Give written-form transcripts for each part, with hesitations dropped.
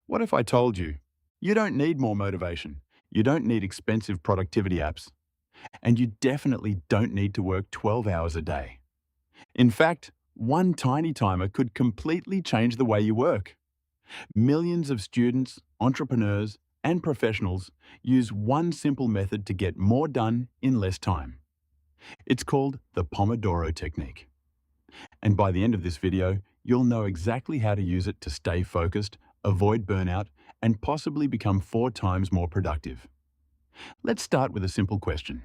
What if I told you, you don't need more motivation, you don't need expensive productivity apps, and you definitely don't need to work 12 hours a day? In fact, one tiny timer could completely change the way you work. Millions of students, entrepreneurs, and professionals use one simple method to get more done in less time. It's called the Pomodoro Technique. And by the end of this video, you'll know exactly how to use it to stay focused, avoid burnout, and possibly become 4 times more productive. Let's start with a simple question.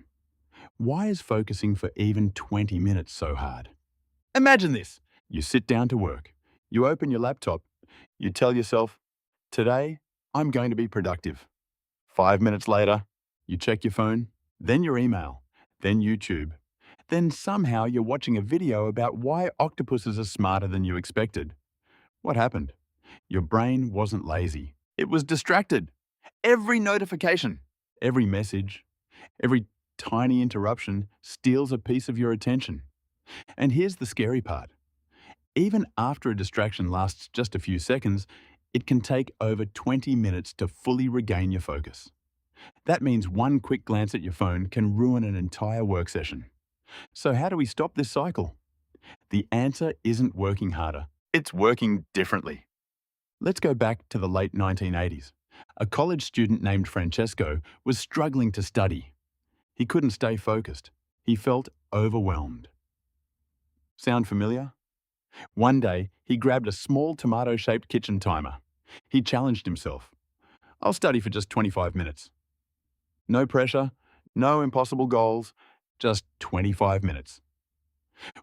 Why is focusing for even 20 minutes so hard? Imagine this. You sit down to work. You open your laptop. You tell yourself, today, I'm going to be productive. 5 minutes later, you check your phone, then your email, then YouTube. Then somehow you're watching a video about why octopuses are smarter than you expected. What happened? Your brain wasn't lazy. It was distracted. Every notification, every message, every tiny interruption steals a piece of your attention. And here's the scary part. Even after a distraction lasts just a few seconds, it can take over 20 minutes to fully regain your focus. That means one quick glance at your phone can ruin an entire work session. So how do we stop this cycle? The answer isn't working harder. It's working differently. Let's go back to the late 1980s. A college student named Francesco was struggling to study. He couldn't stay focused. He felt overwhelmed. Sound familiar? One day, he grabbed a small tomato-shaped kitchen timer. He challenged himself. I'll study for just 25 minutes. No pressure, no impossible goals, just 25 minutes.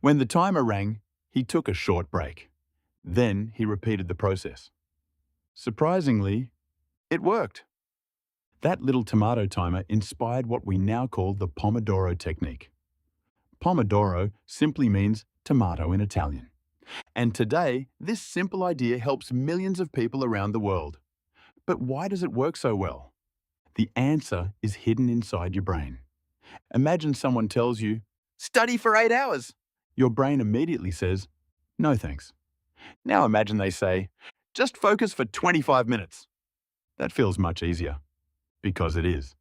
When the timer rang, he took a short break. Then he repeated the process. Surprisingly, it worked. That little tomato timer inspired what we now call the Pomodoro Technique. Pomodoro simply means tomato in Italian. And today, this simple idea helps millions of people around the world. But why does it work so well? The answer is hidden inside your brain. Imagine someone tells you, study for 8 hours. Your brain immediately says, no thanks. Now imagine they say, just focus for 25 minutes. That feels much easier. Because it is.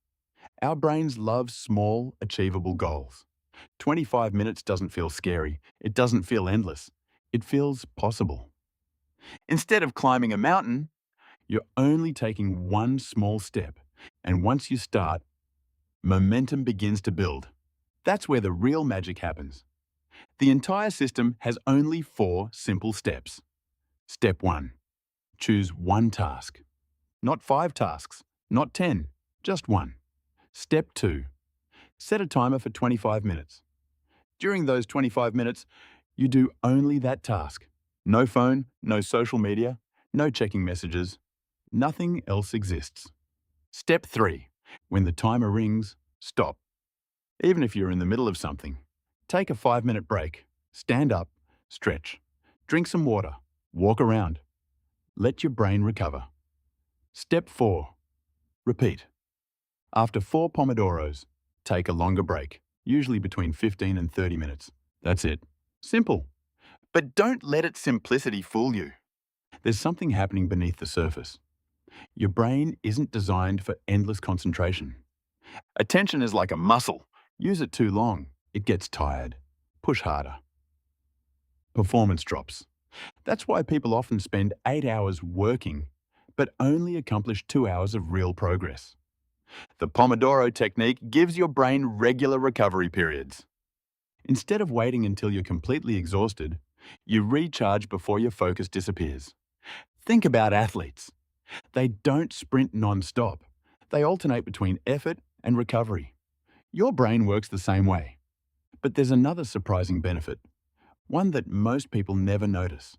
Our brains love small, achievable goals. 25 minutes doesn't feel scary. It doesn't feel endless. It feels possible. Instead of climbing a mountain, you're only taking one small step. And once you start, momentum begins to build. That's where the real magic happens. The entire system has only 4 simple steps. Step 1. Choose one task. Not 5 tasks, not 10, just one. Step 2. Set a timer for 25 minutes. During those 25 minutes, you do only that task. No phone, no social media, no checking messages. Nothing else exists. Step 3. When the timer rings, stop. Even if you're in the middle of something, take a 5-minute break. Stand up, stretch, drink some water, walk around. Let your brain recover. Step 4. Repeat. After 4 Pomodoros, take a longer break, usually between 15 and 30 minutes. That's it. Simple. But don't let its simplicity fool you. There's something happening beneath the surface. Your brain isn't designed for endless concentration. Attention is like a muscle. Use it too long, it gets tired. Push harder. Performance drops. That's why people often spend 8 hours working, but only accomplish 2 hours of real progress. The Pomodoro Technique gives your brain regular recovery periods. Instead of waiting until you're completely exhausted, you recharge before your focus disappears. Think about athletes. They don't sprint non-stop. They alternate between effort and recovery. Your brain works the same way. But there's another surprising benefit, one that most people never notice.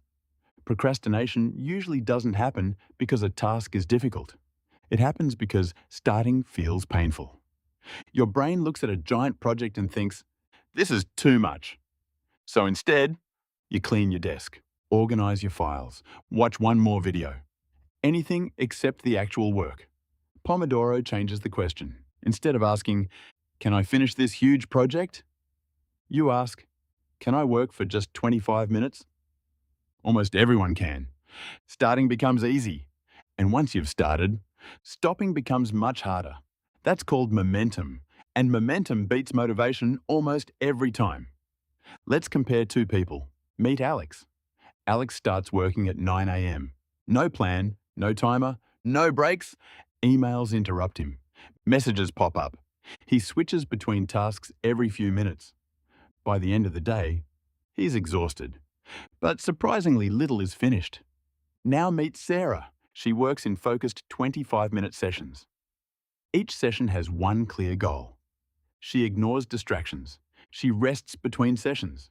Procrastination usually doesn't happen because a task is difficult. It happens because starting feels painful. Your brain looks at a giant project and thinks, this is too much. So instead, you clean your desk, organize your files, watch one more video. Anything except the actual work. Pomodoro changes the question. Instead of asking, can I finish this huge project? You ask, can I work for just 25 minutes? Almost everyone can. Starting becomes easy. And once you've started, stopping becomes much harder. That's called momentum, and momentum beats motivation almost every time. Let's compare two people. Meet Alex. Alex starts working at 9 a.m. No plan, no timer, no breaks. Emails interrupt him. Messages pop up. He switches between tasks every few minutes. By the end of the day, he's exhausted. But surprisingly little is finished. Now meet Sarah. She works in focused 25-minute sessions. Each session has one clear goal. She ignores distractions. She rests between sessions.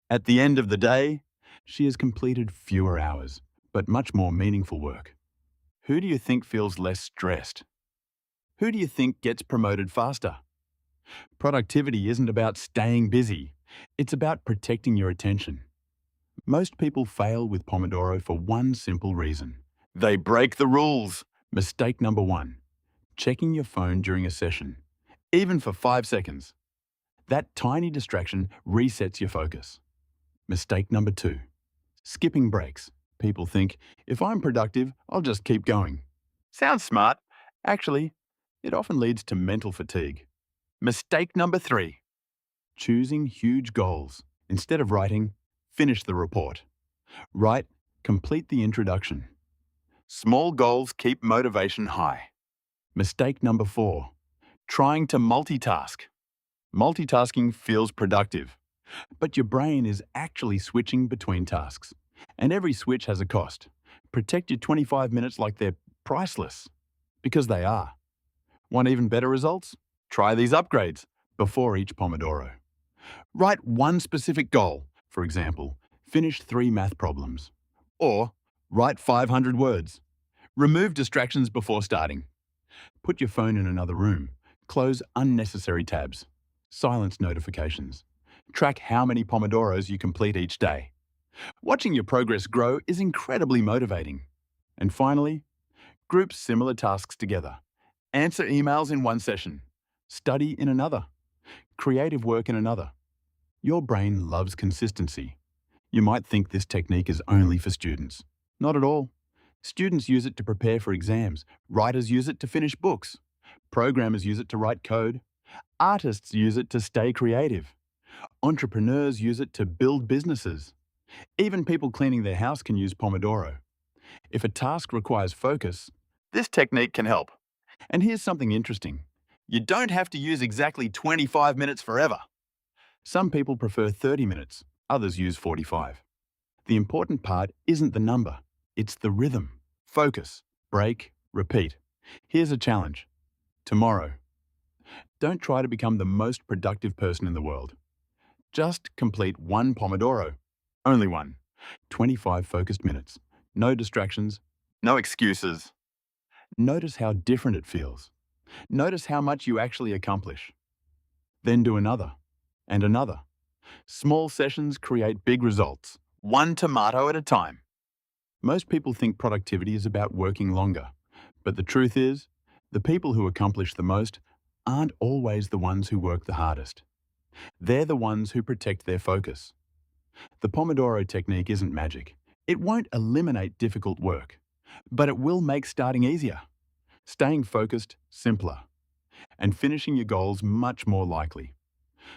At the end of the day, she has completed fewer hours, but much more meaningful work. Who do you think feels less stressed? Who do you think gets promoted faster? Productivity isn't about staying busy. It's about protecting your attention. Most people fail with Pomodoro for one simple reason. They break the rules. Mistake number 1. Checking your phone during a session, even for 5 seconds. That tiny distraction resets your focus. Mistake number 2. Skipping breaks. People think, if I'm productive, I'll just keep going. Sounds smart. Actually, it often leads to mental fatigue. Mistake number 3. Choosing huge goals. Instead of writing, finish the report. Write, complete the introduction. Small goals keep motivation high. Mistake number 4. Trying to multitask. Multitasking feels productive, but your brain is actually switching between tasks. And every switch has a cost. Protect your 25 minutes like they're priceless. Because they are. Want even better results? Try these upgrades before each Pomodoro. Write one specific goal. For example, finish 3 math problems. Or write 500 words. Remove distractions before starting. Put your phone in another room. Close unnecessary tabs. Silence notifications. Track how many Pomodoros you complete each day. Watching your progress grow is incredibly motivating. And finally, group similar tasks together. Answer emails in one session. Study in another. Creative work in another. Your brain loves consistency. You might think this technique is only for students. Not at all. Students use it to prepare for exams. Writers use it to finish books. Programmers use it to write code. Artists use it to stay creative. Entrepreneurs use it to build businesses. Even people cleaning their house can use Pomodoro. If a task requires focus, this technique can help. And here's something interesting. You don't have to use exactly 25 minutes forever. Some people prefer 30 minutes, others use 45. The important part isn't the number, it's the rhythm. Focus, break, repeat. Here's a challenge. Tomorrow, don't try to become the most productive person in the world. Just complete one Pomodoro. Only one. 25 focused minutes. No distractions, no excuses. Notice how different it feels. Notice how much you actually accomplish. Then do another, and another. Small sessions create big results, one tomato at a time. Most people think productivity is about working longer, but the truth is, the people who accomplish the most aren't always the ones who work the hardest. They're the ones who protect their focus. The Pomodoro technique isn't magic. It won't eliminate difficult work, but it will make starting easier, staying focused simpler, and finishing your goals much more likely.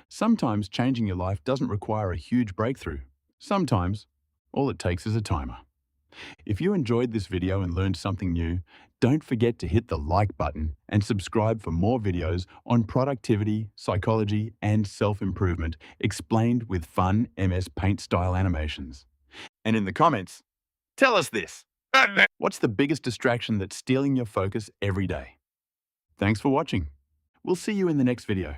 Sometimes changing your life doesn't require a huge breakthrough. Sometimes, all it takes is a timer. If you enjoyed this video and learned something new, don't forget to hit the like button and subscribe for more videos on productivity, psychology, and self-improvement explained with fun MS Paint style animations. And in the comments, tell us this. What's the biggest distraction that's stealing your focus every day? Thanks for watching. We'll see you in the next video.